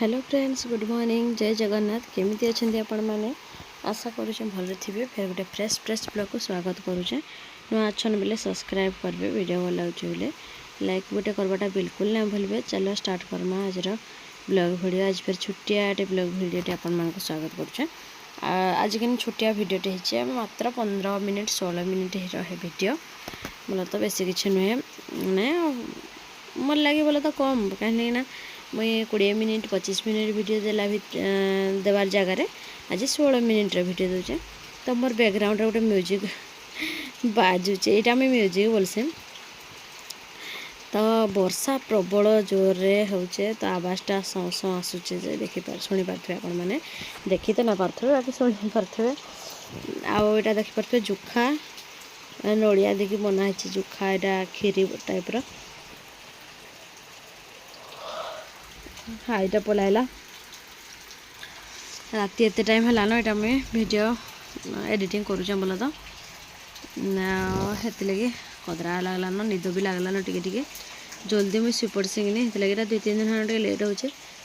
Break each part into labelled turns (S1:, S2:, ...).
S1: Hello friends, good morning, जय जगन्नाथ। केमिति अछंती आपण माने? आशा करूचे भल थिबे। फिर गोटे फ्रेश ब्लॉग को स्वागत करूचे। नुआ अच्छन बेले सब्सक्राइब करबे, वीडियो भल लाଗୁचे बेले लाइक गोटे करबाटा बिल्कुल ना भूलबे। चलो स्टार्ट करमा आज ब्लॉग वीडियो। आज फिर छुट्टियाटे ब्लॉग वीडियो आपण मान को स्वागत करूचे। आज के छुट्टिया वीडियोटे हिचे मात्र 15 मिनिट 16 मिनिट रहे वीडियो। बोला तो बेसी किसी नुहे मैंने मन लगे बोला तो कम कहीं ना मुई 20 मिनिट 25 मिनिट वीडियो देवार जगार आज 16 मिनिट वीडियो दूचे। तो मोर बैकग्राउंड गोटे म्यूजिक बाजुचे, यहाँ आम म्यूजिक बोलसे। तो वर्षा प्रबल जोर रे होचे, तो आवाज़टा सौ सौ आसूचे जे शुणी पारे आपण मैंने देखी तो ना पारे बाकी शुणी पारे। आईटा देखिपे जुखा नड़िया देखी बनाई जुखा, यहाँ खीरी टाइप रो हाईटा पलाइला राति एत टाइम है यहाँ मुझे वीडियो एडिटिंग करुचे बोला तो लगे कदरा लगलान निद भी लगलान टे जल्दी मुझे सुपड़सी कि लगे 2-3 दिन हाँ लेट हो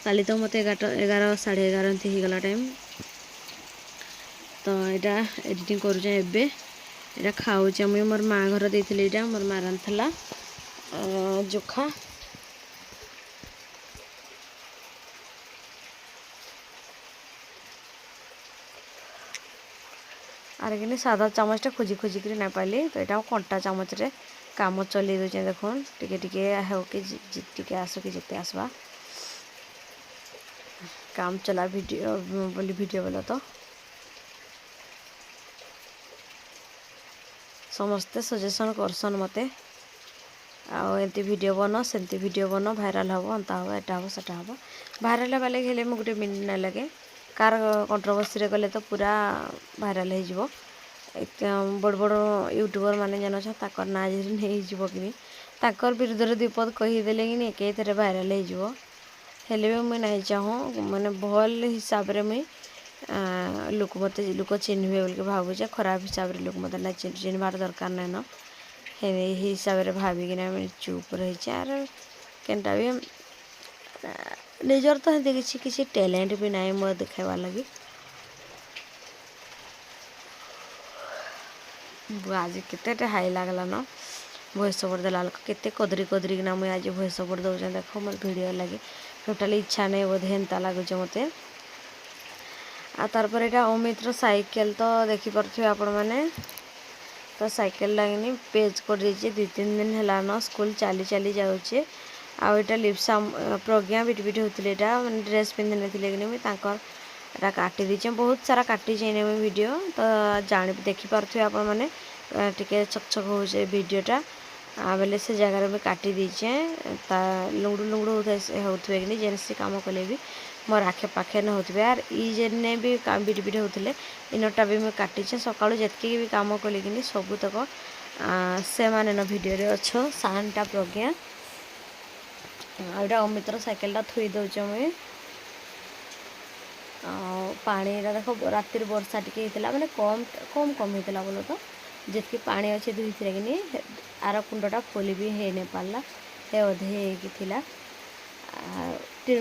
S1: काली तो मत 11 साढ़े 11 एमती होगला टाइम। तो यहाँ एडिटिंग करुचे एबे यहाँ खाऊचे मुझे मोर माँ घर देती यहाँ मोर माँ रांधला जुखा। आरे कि सादा चामचटा खोजी खोजिक ना पाइली, तो यहाँ कंटा चामच रे काम चलई दूचे। देख टिके हो कि आसो कि जिते आसवा काम चला वीडियो बोली वीडियो बोला तो समस्ते सजेसन करसन मते आती वीडियो बन सेमती वीडियो बन भाइराल हम अंता हम एटा हम सेटा हम भाइराल बाले हेले मैं गोटे मिनिट ना लगे कार कंट्रोवर्सी कले तो पूरा भाइराल हो बड़ बड़ यूट्यूबर माने जान ताकर ना नहीं कि ताकर विरुद्ध विपद कहीदेले कि एक थे भाइराल हो हेले भी मुझे नहीं चाहूँ माने भल हिसाब रे मुई लोक मत लोक चिन्हे बोल भावुचे। खराब हिसाब से लोक मत ना चिन्हबार दरकार नहीं न हिसाब से भाविकिना चुप रही आर केनटा भी निजर तो हेती किसी टैलेंट भी नहीं मोर देखाइबार लगी। आज केते हाई लगला न भॉइस ओवर देला केते कदरी कदरी किना मुझे आज भॉइस ओवर दौचे। देख मोर वीडियो लगे टोटाली इच्छा नहीं बोधे एंता लगुचे मते। तारपर यहाँ अमित साइकेल तो देखिपे आपण मैंने तो साइकेल लगे पेज कर 2-3 दिन है स्कूल चली चली जाऊे। आईटा लिप्सा प्रज्ञा बिट बिट होते मैंने ड्रेस पिंधि नहीं मुझे काटी दीचे बहुत सारा काटी मुझे वीडियो। तो जान देखिपे आप टे चकचक हो वीडियोटा बेले से जगार भी काटी दीचे लुंगड़ू लुंगड़ू होते कि जेनसी काम कले भी मोर आखे पाखे न होते यार जेने भी बिट बिट होते इनटा भी मुझे काटीचे सका जितकी भी काम कली कि सबूतक से माने न वीडियो रे अच्छो सानटा प्रज्ञा आईटा अमितर साइकेलटा थुई दौचे मुझे पानी देख राति वर्षा टी मैंने कम कम कम होता बोलो तो जितकी पानी अच्छे दुई थी कि आर कुंडटा फुल भी हो नहीं पार्ला हे अधे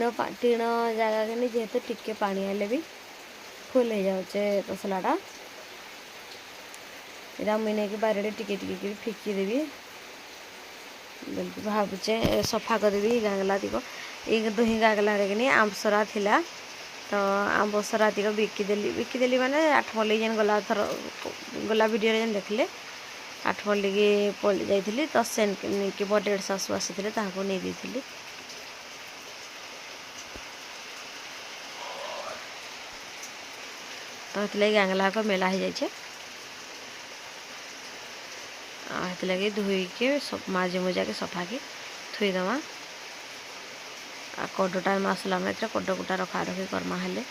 S1: होता टीण जगह कि जेहेतु टिके पानी हेले भी फुल हो जाऊे तसलाटा यहाँ मुझे नहीं बारे टिके टिके फिकिदेवी बल्कि भावुचे सफा करदेवी गांगला दिख ये दुही गांगला कि आमसरा थिला। तो आंबसरा दिख बिकिदेली माने 8 मल्ली जेन गला थर गला वीडियो जेन देखले 8 मल्ली की पड़ जाइली तो से कि मो डेढ़ सासू आसी नहीं देती तो ये गांगला मेला हो जाए लगे धोईके माजी मुजा के सफा की थुईदमा कड टाइम आसला कड कुटा रखा रखी करमा हेले।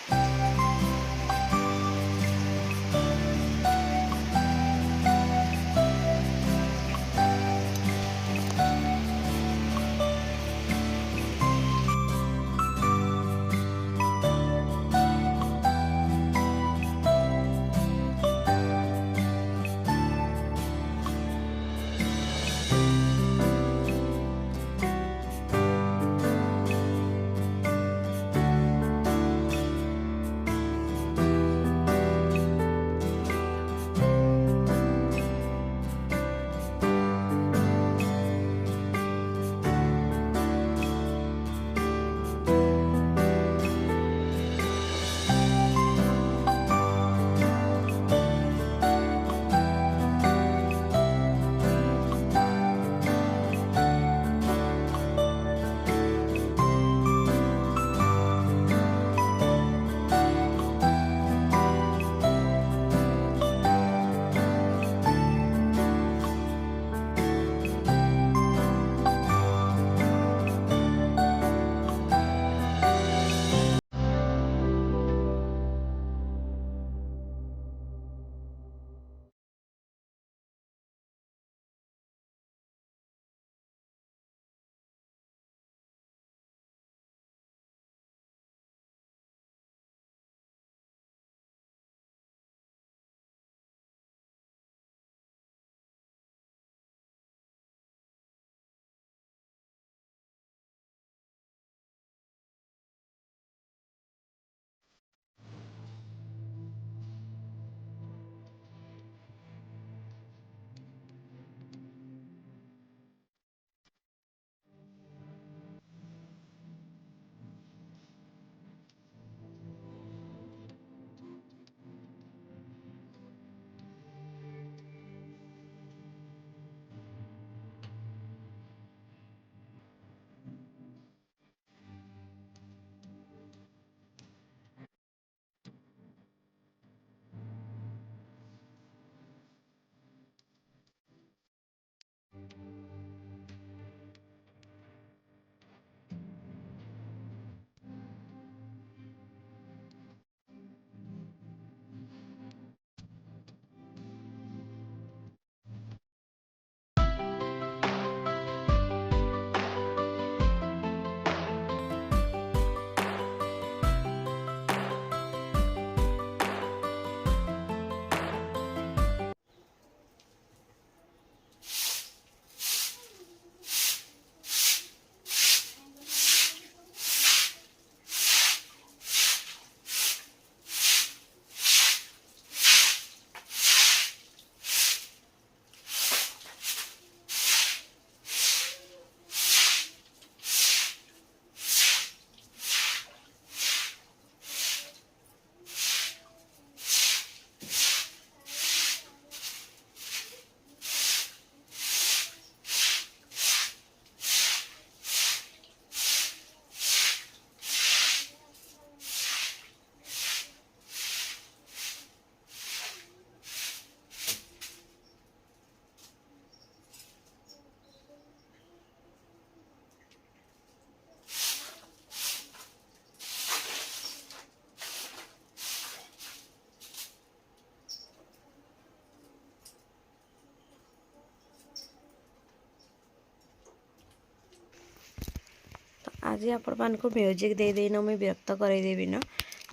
S1: आज आपण मानक म्यूजिक दे देना मुझे विरक्त करदेवी न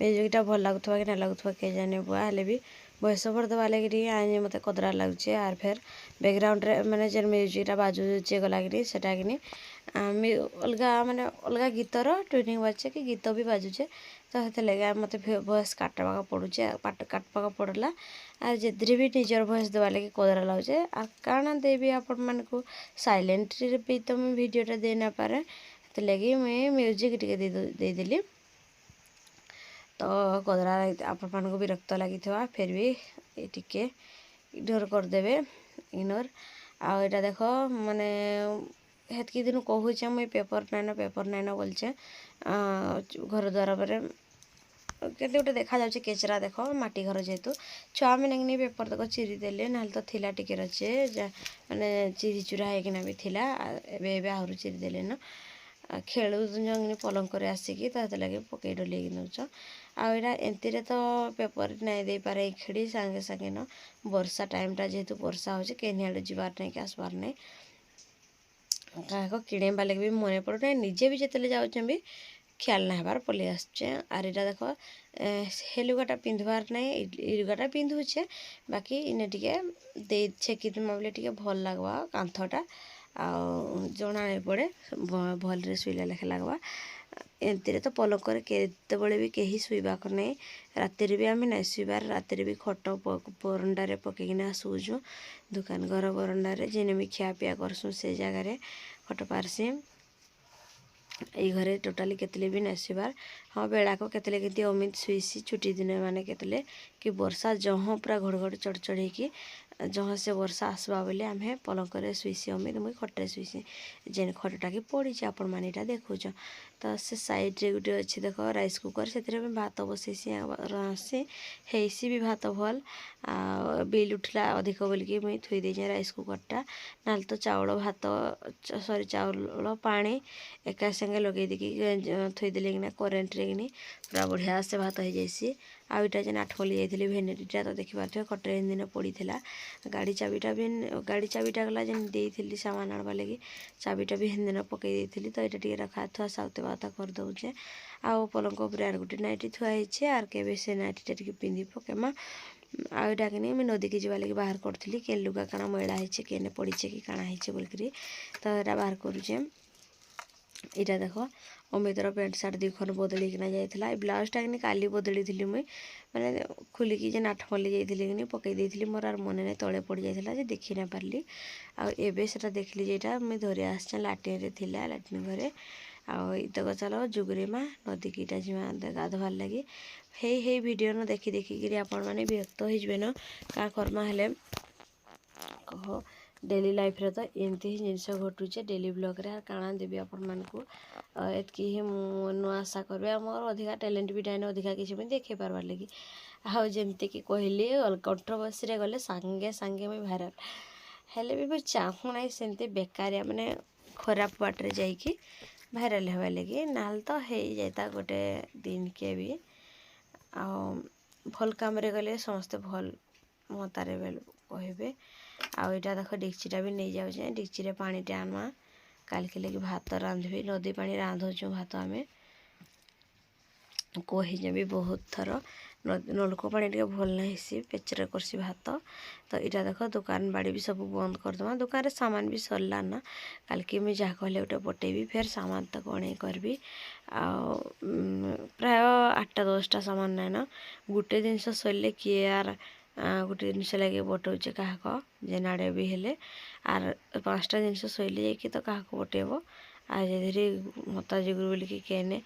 S1: म्यूजिकटा भल लगुवा कि ना लगुवा के जाने बुआ हेले भी बयस भर देवा लगे आज मत कदरा लगुचे आर फेर बैकग्राउंड रे माने जेन म्यूजिकटा बाजुचे गला कि सेटा कि अलग माने अलग गीतर ट्यूनिंग बाजे कि गीत भी बाजुचे तो से लगे मत भयस काटवाक पड़ुचे काटवाक पड़ला आर जे भी निजर भयस देवा लगे कदरा लगुचे आ काଣା देवी आपण मानक साइलेंट भी तो मुझे वीडियोटा दे ना पारे तो लगे मुझे म्यूजिक टे देदेली तो कदरा आपण मानक विरक्त लगी फिर भी टिके इग्नोर करदेवे इग्नोर आईटा देख माने हेतकी दिन कहूचे मुझे पेपर नाइन बोलचे घर द्वार पर केते गोटे देखा जाउचे केचरा देख माटी घर जेहेतु छुआ मैंने पेपर तक चिरी देले ना तो थिला टिके रचे माने चिरी चुरा होना भी थिला एबे आहरु चिरी देले न खेलु जंगनी पलंक रे आसिकी तो लगे पकई डोली नौच आईटा एमती तो पेपर नहीं दे पारे खेड़ी सांगे सांगे न वर्षा टाइमटा जेहेतु वर्षा हो कहीं जीवार नहीं कि आसबार नहीं क्या किणेबा लगे भी मन पड़े निजे भी जिते जाऊँ भी ख्याल ना हबार पलि आसचे आर इटा देख हे लुगाटा पिंधबार नहीं इ लुगाटा पिंधुचे बाकी इने टिके दे छेकी बोले टिके भल लगवा कांथटा आ जना नहीं पड़े भल रे शुइला लेखा लगवा एमती तो पलक केतबले भी कहीं शुवाक नहीं राति भी आम नहीं शुबार राति भी खट बरंडारे पकईना शुचु दुकान घर बरंडारे जेने भी खिया पिया करसुँ से जगार खट पारसी ये घरे टोटाली केतले भी नहीं शुबार हाँ बेड़ाक केतले के अमित शुईसी छुट्टी दिन माने केतले कि वर्षा जहाँ पूरा घड़घड़ चढ़चढ़ कि जहाँ से वर्षा आसवा बोले आम पलंक शुईसी अमित मुझे खटे शुईसी जेन खटटा कि पड़ी आपण मानीटा देखुच तो से साइड रे गोटे अच्छी देख राइस कुकर से भात बसैसी रसी हेसी भी भात भल बिल उठला अधिक बोलिकी मुझे थोई देजे राइस कुकरटा ना तो चाउल भात सॉरी चाउल पानी एका संगे लगे देखिए थोईदेले कि करेन्ट रे कि पूरा बढ़िया से भात हो जाइसी आ इटा जेन 8 मली जाइली भेनिटीटा तो देखिपारे खटे दिन पड़ी गाड़ी चाबीटा गला जेन देइथिली सामान आनवा लगी चाबीटा भी हेन दिन पकई देइथिली तो यहाँ टे रखा थुआ साउते बाता कर दउचे आ पलंक उपर आर गोटे नाइटी थुआई आर के से नाइटीटा टे पिंधि पकेमा आईटा कि मुझे नदी की जावा लगे बाहर करी के लुगा काना मैला है केने पड़े कि काना है बोलिकी तो यहाँ बाहर करुचे यहाँ देख अमितर पेंट सार्ट दुखन बदलिकिना जाइला ब्लाउजटा कि काली बदली थी मुई मैंने खुलिकी जे 8 मली जाइली कि पकई देइथिली मोर आर मन नहीं तले पड़ जाइला जे देखी ना पारली आबे से देखली जेटा मुई धरी आसचे लाट्रिन रे थिला लाट्रिन घरे आतक चलो जुगरीमा नदी की जीमा गाधवार लगी हे वीडियो न देखी देखिकी आपण मैंने विरक्त हो न क्या करमा हेले कह डेली लाइफ रे तो एमती ही जिनस घटुचे डेली ब्लॉग रे काଣା देवी आपण मानकू एतकी ही नु आशा करबे मोर अधिका टैलेंट भी डाइन अधिका किसी भी देखे पारबार लगी आउ जमती कि कहली कंट्रोवर्सी रे गले सांगे सांगे मुझे भाइराल हेले भी मुझे चाहू ना सेमती बेकारिया माने खराब बाटे जाइकी भाइराल हवा लगी ना तो हो जाता गोटे दिन के भी आ भल काम रे गले समस्ते भल मतारे बेल कहबे आईटा देख डेक्चीटा भी नहीं जाऊे डेक्ची रे पानी आनवा काल के लगे भात रांधबी नदी पानी रांधुचु भात आम कही भी बहुत थर नलक पानी टे भल नहीं पेचर करसी भात तो यहाँ देख दुकान बाड़ी भी सब बंद करदमा दुकान रे सामान भी सरला ना काल के मुझे जहाँ कहले गोटे पटेबी फिर सामान तक अणे करबी प्राय 8-10टा सामान नाइन गोटे जिनस सरले किए यार गोटे जिनस लगे बटौचे क्या जेनाड़े भी हेले आर 5टा जिनस शैली जाकि तो क्या बटेब आ धीरे मता जुगुर बोलिकी केने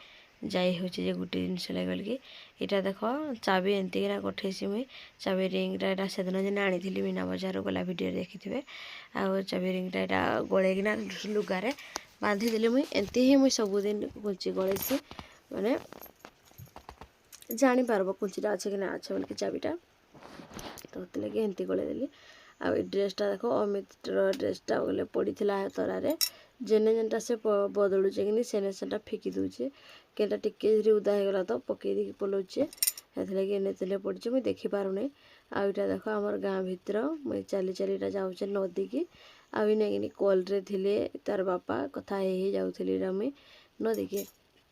S1: जाई होचे जे गोटे जिनस लगे बोलिकी यहाँ देख चाबी एमतीकिना गठेसी मुई चाबी रिंगटा यहाँ से दिन जेन आनी मीना बजार गला भिडियो देखिथे आ चाबी रिंगटा यहाँ गलैकिना लुगारे बांधिदेली मुई एमती ही मुई सबुदिन कुंची गलैसी माने जानी पारब कुंचीटा अच्छे कि ना अच्छे बोलिकी चाबीटा तो लगे एमती गलैदेली आ ड्रेसटा देख अमित ड्रेसटा गले पड़ी तरारे जेने जेनटा से बदलुचे कि सेने सेटा फिकी दूचे केटा टिके धीरे उदा होगला तो पकई देकी पलाउचे हेथिलागि एने तेले पड़े मुझे देखिपारुनी आईटा देख आमर गाँ भितर मुझे चली चली जाऊे नदी की आई नहीं कल रे थिले तार बापा कथा जाऊली मुई नदी के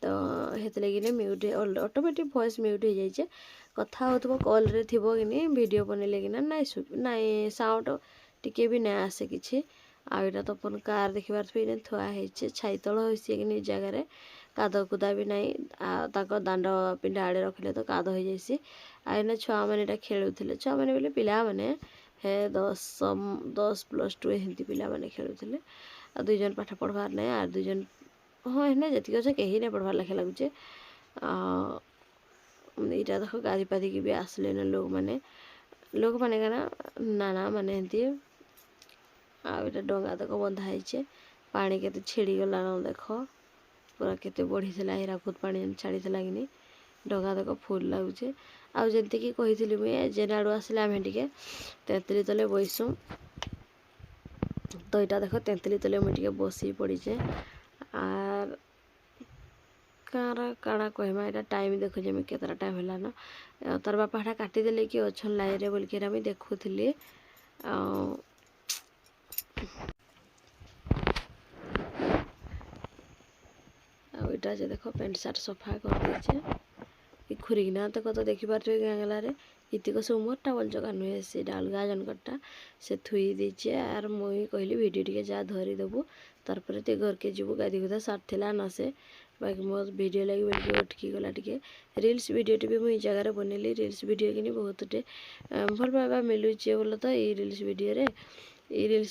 S1: तो हेतले कि म्यूट ऑटोमेटिक वॉइस म्यूट हो जाइए कथा हो कॉल रे थिबो कि नहीं वीडियो बनैले कि नाई साउंड टिके भी ना आसे किछि आ एटा तो अपन कार देखिबार थे थुआ होइछे छाई तळ होइछे कि नहीं जगह काद कुदा भी नाई ताको दांड पिंडा आड़े रखिले तो काद हो जाइसी आइना छुआ मैंने खेलुले छुआ मैंने बोले पिला माने हे 10+2 हिंदी पिला माने खेलुले आ 2 जन पाठ पढ़वार नहीं आर 2 जन हाँ है जी अच्छे कहीं नहीं पढ़वार लेखे लगुचे यहाँ देख गाधी पाधी की भी आसले लोग मैंने क्या नाना माने एमती आटा डंगा तक बंधा है पानी के छिड़ी गला न देख पूरा केते बढ़ी थला हिराकुद पानी छाड़ी थला कि डंगा तक फुल लगुचे आमती कि कही मुझे जेन आड़ू आसले आम टे तेतली तले बैसू तो यहाँ देख तेतली तले मुझे बसी पड़ीचे आर काଣା कहमा यहाँ टाइम देखु जमी केतरा टाइम है न तार बापा काटिदेले कि अच्छन लाइन बोलिक मुझे देखुली आईटा जे देख पेंट सार्ट सफा कर दीचे खुरीना तो कत देखिपारे गाँगलारे इतिक सब मोर टावल जगह नुहे से अलगा जनकटा से थुई दीचे आर मुई कहली वीडियो टिके जा धरी देबू तार ते घर के जीवु गाधी गुधा सारथिला न से बाकी मो वीडियो लगी बोलिक अटकी गला टिके रील्स वीडियो भी मुझे जगार बनैली रील्स वीडियो कि बहुत टे भल पाइबा मिलूचे बोल तो ये रील्स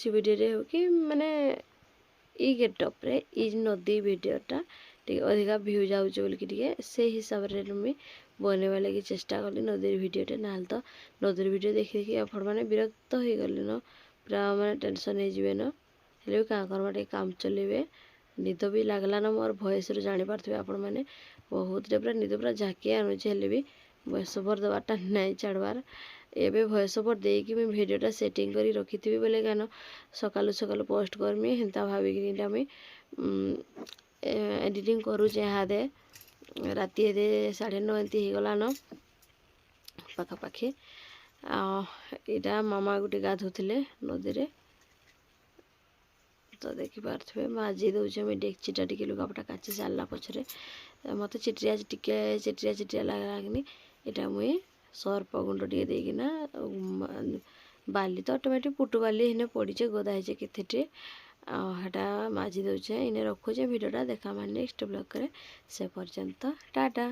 S1: वीडियो हो कि माने ई गेटअप रे ई नदी वीडियोटा टे अधिका व्यू जाऊे बोलिक से हिसाब से मुझे बनवा लगी चेष्टा कली नदी वीडियोटे ना तो नदी वीडियो देखी देखी आपण मैंने विरक्त हो गले न पूरा मैंने टेंशन हो न हेल्ले क्या करमा टे काम चलेबे निद भी लगला ना मोर भयस जापारे आपण मैंने बहुत पूरा निद पूरा झाकी आणुचे हेल्ले भी भयस ओवर देवाटा नहीं छाड़बार एबे भयस ओवर देकी मुझे वीडियोटा सेटिंग करी रखी थी बोले क्या सकालू सकालू पोस्ट करमी हेन्ता भाविकी मुझे एडिटिंग करुचे हादे राति 9:30 एमती होगला न पाखापाखि यहाँ मामा गोटे गाधुले नदी रे तो देखिपे माजी दौचे मुझे डेक्चीटा टे लुगापटा काची सारा पछरे मत चिटिया चिटिया लगा कि यहाँ मुई सर्फ गुंड टे देना बाली तो ऑटोमेटिक पुटु बाली हेने पड़ीचे गदा है केते हेटा माजी दौचे इन्हें रखुचे वीडियोटा देखा नेक्स्ट ब्लॉग करे से पर्यंत टाटा।